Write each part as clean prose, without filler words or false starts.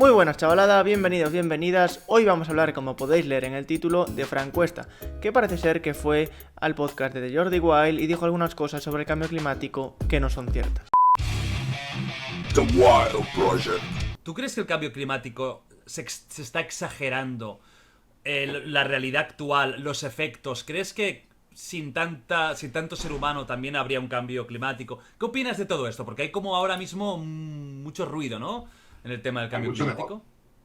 Muy buenas chavalada, bienvenidos, bienvenidas. Hoy vamos a hablar, como podéis leer en el título, de Fran Cuesta, que parece ser que fue al podcast de Jordi Wild y dijo algunas cosas sobre el cambio climático que no son ciertas. The Wild Project. ¿Tú crees que el cambio climático se está exagerando? La realidad actual, los efectos, ¿crees que sin tanto ser humano también habría un cambio climático? ¿Qué opinas de todo esto? Porque hay como ahora mismo mucho ruido, ¿no? En el tema del cambio climático.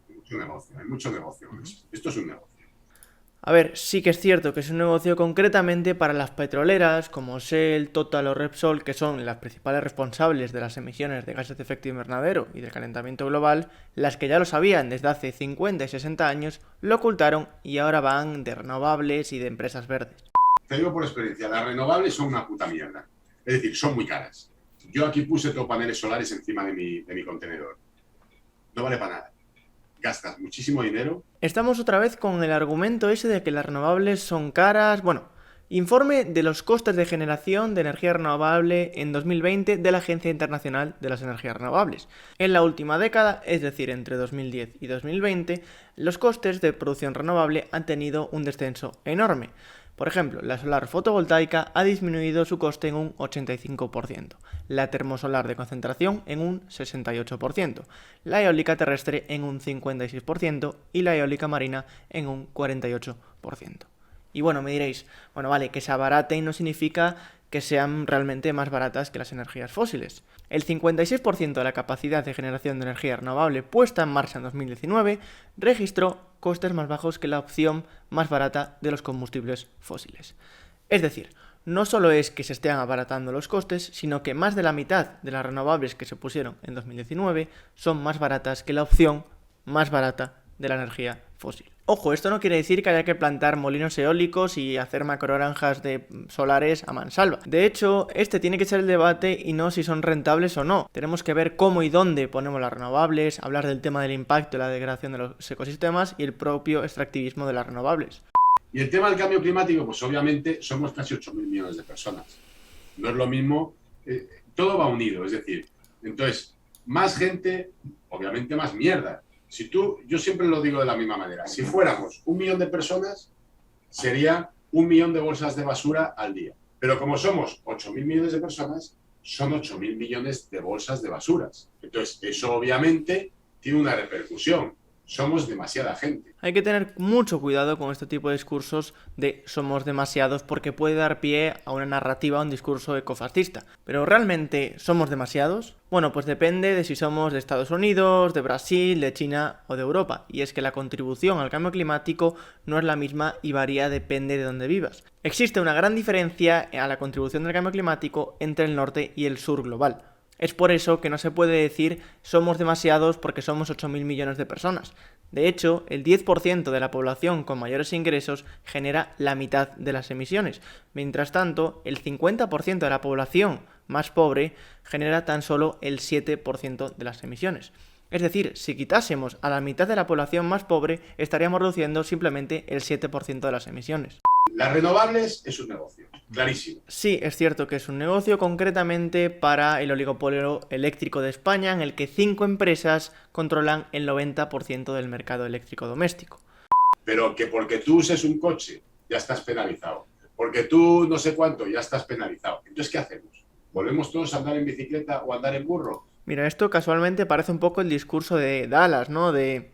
Hay mucho negocio. Esto es un negocio. A ver, sí que es cierto que es un negocio concretamente para las petroleras como Shell, Total o Repsol, que son las principales responsables de las emisiones de gases de efecto invernadero y del calentamiento global, las que ya lo sabían desde hace 50 y 60 años, lo ocultaron y ahora van de renovables y de empresas verdes. Te digo por experiencia, las renovables son una puta mierda. Es decir, son muy caras. Yo aquí puse todo paneles solares encima de mi contenedor. No vale para nada. Gastas muchísimo dinero. Estamos otra vez con el argumento ese de que las renovables son caras. Bueno, informe de los costes de generación de energía renovable en 2020 de la Agencia Internacional de las Energías Renovables. En la última década, es decir, entre 2010 y 2020, los costes de producción renovable han tenido un descenso enorme. Por ejemplo, la solar fotovoltaica ha disminuido su coste en un 85%, la termosolar de concentración en un 68%, la eólica terrestre en un 56% y la eólica marina en un 48%. Y bueno, me diréis, bueno, vale, que se abaraten no significa que sean realmente más baratas que las energías fósiles. El 56% de la capacidad de generación de energía renovable puesta en marcha en 2019 registró costes más bajos que la opción más barata de los combustibles fósiles. Es decir, no solo es que se estén abaratando los costes, sino que más de la mitad de las renovables que se pusieron en 2019 son más baratas que la opción más barata de la energía fósil. Ojo, esto no quiere decir que haya que plantar molinos eólicos y hacer macrogranjas de solares a mansalva. De hecho, este tiene que ser el debate y no si son rentables o no. Tenemos que ver cómo y dónde ponemos las renovables, hablar del tema del impacto y la degradación de los ecosistemas y el propio extractivismo de las renovables. Y el tema del cambio climático, pues obviamente somos casi 8.000 millones de personas. No es lo mismo, todo va unido, es decir, entonces, más gente, obviamente más mierda. Yo siempre lo digo de la misma manera, si fuéramos 1 millón de personas, sería 1 millón de bolsas de basura al día. Pero como somos 8.000 millones de personas, son 8.000 millones de bolsas de basuras. Entonces, eso obviamente tiene una repercusión. Somos demasiada gente. Hay que tener mucho cuidado con este tipo de discursos de somos demasiados porque puede dar pie a una narrativa, a un discurso ecofascista. ¿Pero realmente somos demasiados? Bueno, pues depende de si somos de Estados Unidos, de Brasil, de China o de Europa. Y es que la contribución al cambio climático no es la misma y varía depende de dónde vivas. Existe una gran diferencia a la contribución del cambio climático entre el norte y el sur global. Es por eso que no se puede decir somos demasiados porque somos 8.000 millones de personas. De hecho, el 10% de la población con mayores ingresos genera la mitad de las emisiones. Mientras tanto, el 50% de la población más pobre genera tan solo el 7% de las emisiones. Es decir, si quitásemos a la mitad de la población más pobre, estaríamos reduciendo simplemente el 7% de las emisiones. Las renovables es un negocio, clarísimo. Sí, es cierto que es un negocio concretamente para el oligopolio eléctrico de España, en el que 5 empresas controlan el 90% del mercado eléctrico doméstico. Pero que porque tú uses un coche ya estás penalizado, porque tú no sé cuánto ya estás penalizado. Entonces, ¿qué hacemos? ¿Volvemos todos a andar en bicicleta o a andar en burro? Mira, esto casualmente parece un poco el discurso de Dallas, ¿no?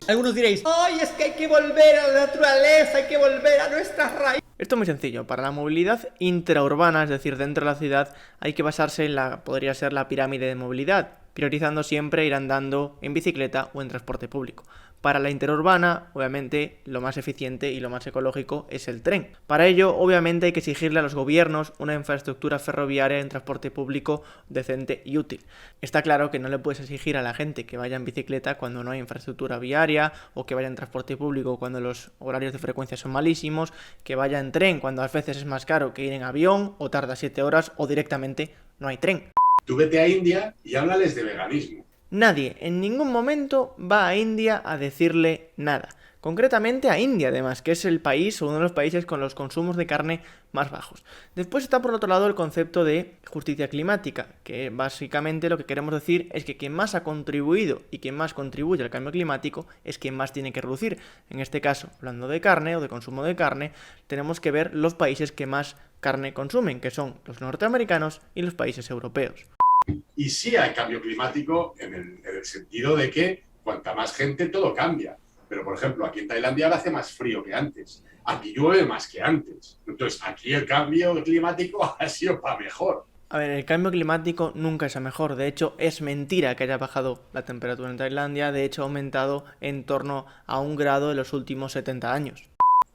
Algunos diréis, ¡ay, es que hay que volver a la naturaleza, hay que volver a nuestras raíces! Esto es muy sencillo. Para la movilidad intraurbana, es decir, dentro de la ciudad, hay que basarse en podría ser la pirámide de movilidad, priorizando siempre ir andando en bicicleta o en transporte público. Para la interurbana, obviamente, lo más eficiente y lo más ecológico es el tren. Para ello, obviamente, hay que exigirle a los gobiernos una infraestructura ferroviaria en transporte público decente y útil. Está claro que no le puedes exigir a la gente que vaya en bicicleta cuando no hay infraestructura viaria, o que vaya en transporte público cuando los horarios de frecuencia son malísimos, que vaya en tren cuando a veces es más caro que ir en avión, o tarda 7 horas, o directamente no hay tren. Tú vete a India y háblales de veganismo. Nadie en ningún momento va a India a decirle nada. concretamente a India además, que es el país o uno de los países con los consumos de carne más bajos. Después está por otro lado el concepto de justicia climática, que básicamente lo que queremos decir es que quien más ha contribuido y quien más contribuye al cambio climático es quien más tiene que reducir. En este caso, hablando de carne o de consumo de carne, tenemos que ver los países que más carne consumen, que son los norteamericanos y los países europeos. Y sí hay cambio climático en el sentido de que cuanta más gente todo cambia. Pero, por ejemplo, aquí en Tailandia ahora hace más frío que antes. Aquí llueve más que antes. Entonces, aquí el cambio climático ha sido para mejor. A ver, el cambio climático nunca es a mejor. De hecho, es mentira que haya bajado la temperatura en Tailandia. De hecho, ha aumentado en torno a 1 grado en los últimos 70 años.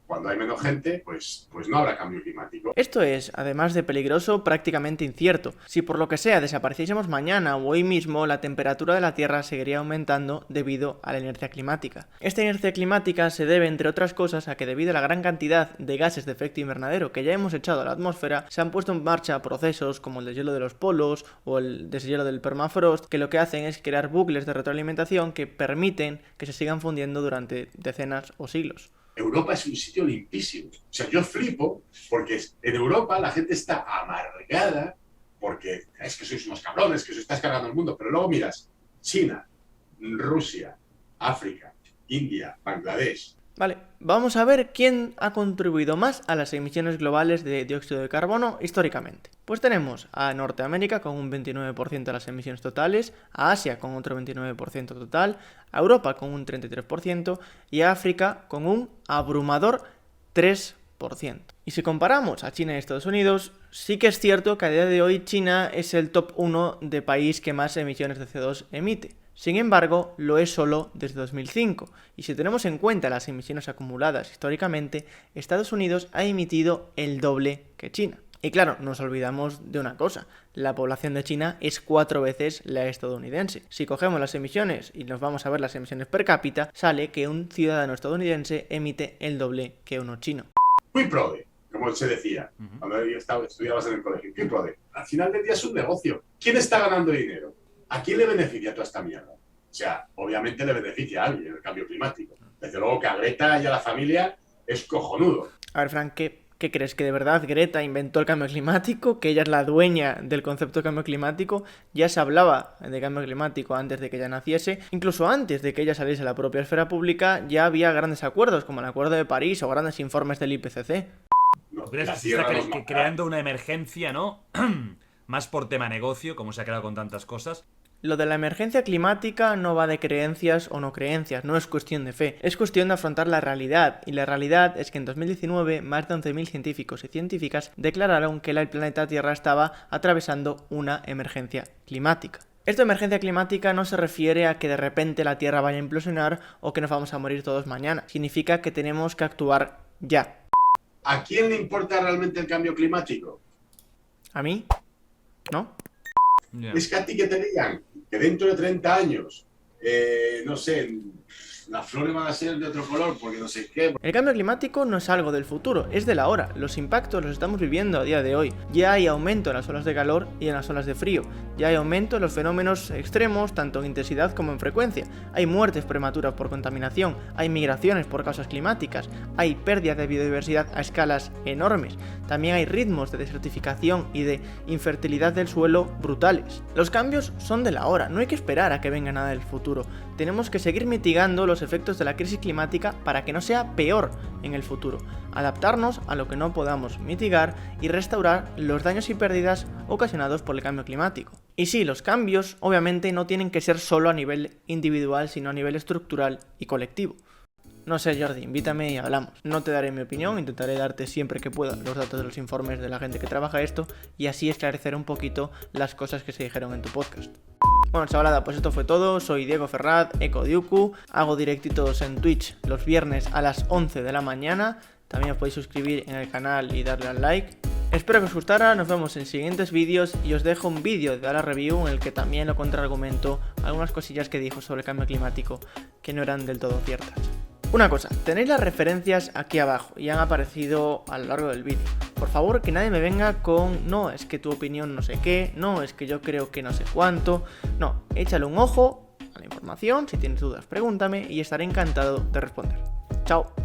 Cuando hay menos gente, pues no habrá cambio climático. Esto es, además de peligroso, prácticamente incierto. Si por lo que sea desapareciésemos mañana o hoy mismo, la temperatura de la Tierra seguiría aumentando debido a la inercia climática. Esta inercia climática se debe, entre otras cosas, a que debido a la gran cantidad de gases de efecto invernadero que ya hemos echado a la atmósfera, se han puesto en marcha procesos como el deshielo de los polos o el deshielo del permafrost, que lo que hacen es crear bucles de retroalimentación que permiten que se sigan fundiendo durante decenas o siglos. Europa es un sitio limpísimo. O sea, yo flipo porque en Europa la gente está amargada porque es que sois unos cabrones, que os estáis cargando el mundo. Pero luego miras China, Rusia, África, India, Bangladesh. Vale, vamos a ver quién ha contribuido más a las emisiones globales de dióxido de carbono históricamente. Pues tenemos a Norteamérica con un 29% de las emisiones totales, a Asia con otro 29% total, a Europa con un 33% y a África con un abrumador 3%. Y si comparamos a China y Estados Unidos, sí que es cierto que a día de hoy China es el top 1 de país que más emisiones de CO2 emite. Sin embargo, lo es solo desde 2005, y si tenemos en cuenta las emisiones acumuladas históricamente, Estados Unidos ha emitido el doble que China. Y claro, nos olvidamos de una cosa, la población de China es 4 veces la estadounidense. Si cogemos las emisiones y nos vamos a ver las emisiones per cápita, sale que un ciudadano estadounidense emite el doble que uno chino. Muy prode, como se decía, cuando estudiabas en el colegio. Muy prode. Al final del día es un negocio. ¿Quién está ganando dinero? ¿A quién le beneficia toda esta mierda? O sea, obviamente le beneficia a alguien el cambio climático. Desde luego que a Greta y a la familia es cojonudo. A ver, Frank, ¿qué crees? ¿Que de verdad Greta inventó el cambio climático? ¿Que ella es la dueña del concepto de cambio climático? Ya se hablaba de cambio climático antes de que ella naciese. Incluso antes de que ella saliese a la propia esfera pública ya había grandes acuerdos, como el Acuerdo de París o grandes informes del IPCC. No, ¿Tú crees la que se está tierra nos matará. creando una emergencia, no? Más por tema negocio, como se ha creado con tantas cosas. Lo de la emergencia climática no va de creencias o no creencias, no es cuestión de fe, es cuestión de afrontar la realidad, y la realidad es que en 2019 más de 11.000 científicos y científicas declararon que el planeta Tierra estaba atravesando una emergencia climática. Esta emergencia climática no se refiere a que de repente la Tierra vaya a implosionar o que nos vamos a morir todos mañana, significa que tenemos que actuar ya. ¿A quién le importa realmente el cambio climático? ¿A mí? ¿No? Yeah. Es que a ti que te digan que dentro de 30 años, no sé, las flores van a ser de otro color porque no sé qué. El cambio climático no es algo del futuro, es de la hora. Los impactos los estamos viviendo a día de hoy. Ya hay aumento en las olas de calor y en las olas de frío. Ya hay aumento en los fenómenos extremos, tanto en intensidad como en frecuencia. Hay muertes prematuras por contaminación, hay migraciones por causas climáticas, hay pérdida de biodiversidad a escalas enormes. También hay ritmos de desertificación y de infertilidad del suelo brutales. Los cambios son de la hora, no hay que esperar a que venga nada del futuro. Tenemos que seguir mitigando los efectos de la crisis climática para que no sea peor en el futuro, adaptarnos a lo que no podamos mitigar y restaurar los daños y pérdidas ocasionados por el cambio climático. Y sí, los cambios obviamente no tienen que ser solo a nivel individual, sino a nivel estructural y colectivo. No sé, Jordi, invítame y hablamos. No te daré mi opinión, intentaré darte siempre que pueda los datos de los informes de la gente que trabaja esto y así esclarecer un poquito las cosas que se dijeron en tu podcast. Bueno, chavalada, pues esto fue todo. Soy Diego Ferrat, Ecodiuku. Hago directitos en Twitch los viernes a las 11 de la mañana. También os podéis suscribir en el canal y darle al like. Espero que os gustara, nos vemos en siguientes vídeos y os dejo un vídeo de la review en el que también lo contraargumento algunas cosillas que dijo sobre el cambio climático que no eran del todo ciertas. Una cosa, tenéis las referencias aquí abajo y han aparecido a lo largo del vídeo. Por favor, que nadie me venga con no, es que tu opinión no sé qué, no, es que yo creo que no sé cuánto. No, échale un ojo a la información, si tienes dudas pregúntame y estaré encantado de responder. Chao.